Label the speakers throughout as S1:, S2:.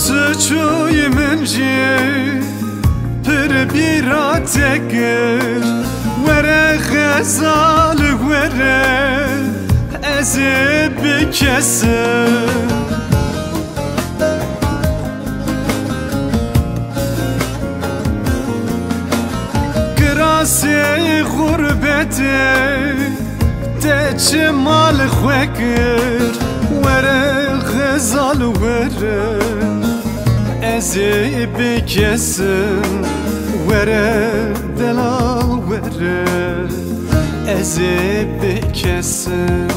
S1: çuçuy منجی پر بیرا تگر وره غزال وره از بکسم گراسی غربته تچ مال خوکر وره غزال وره از بکسم وره دلال وره از بکسم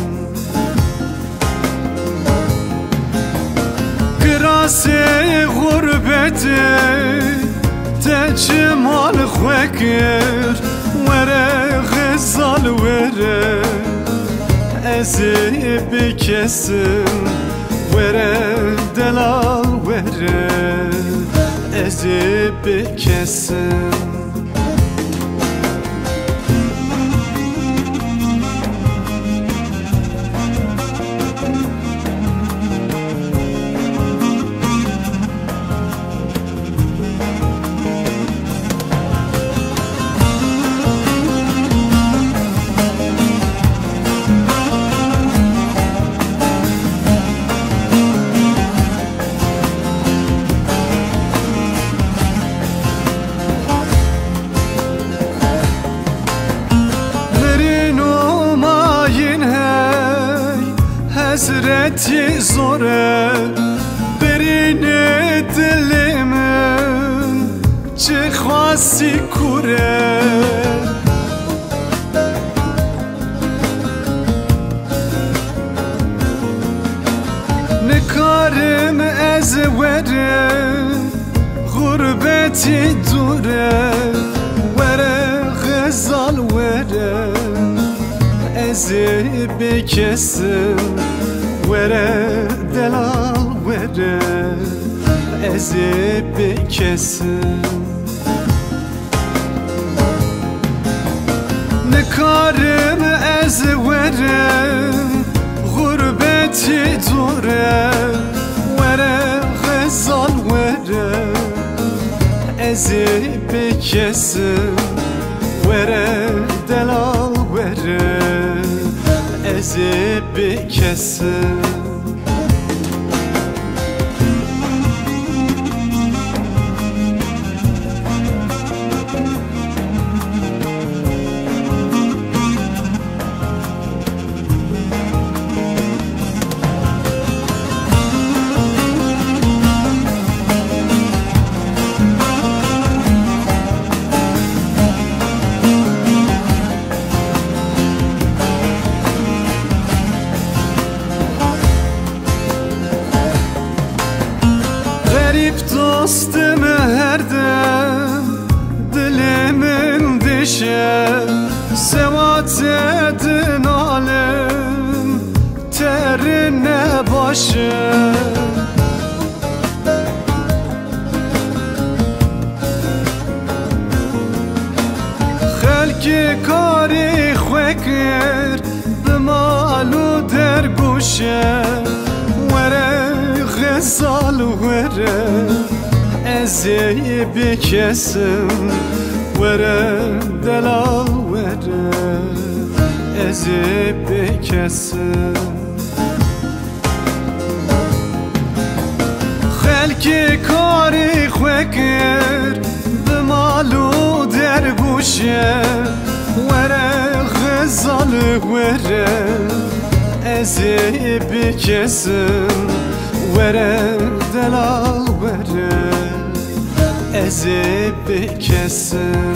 S1: گراسی غربته تچ مال خوکر وره غزال وره از بکسم وره دلال وره از بکسم حسرتی زوره برین دلمن چه خاصی کوره نکارم از وره غربتی دوره وره غزال وره از بکسم وره دلال وره از بکسم نکارم از وره غربتی دوره وره غزال وره از بکسم وره دلال وره از بکسم دوستم هر دم دلمن دشه سوات دنالم تر نباشه خلک کاری خوکر بمالو در گوشه وره غزال وره از بکسم وره دلال وره از بکسم خلک کاری خوکر بمالو در گوشه وره غزال وره از بکسم وره دلال وره از بکسم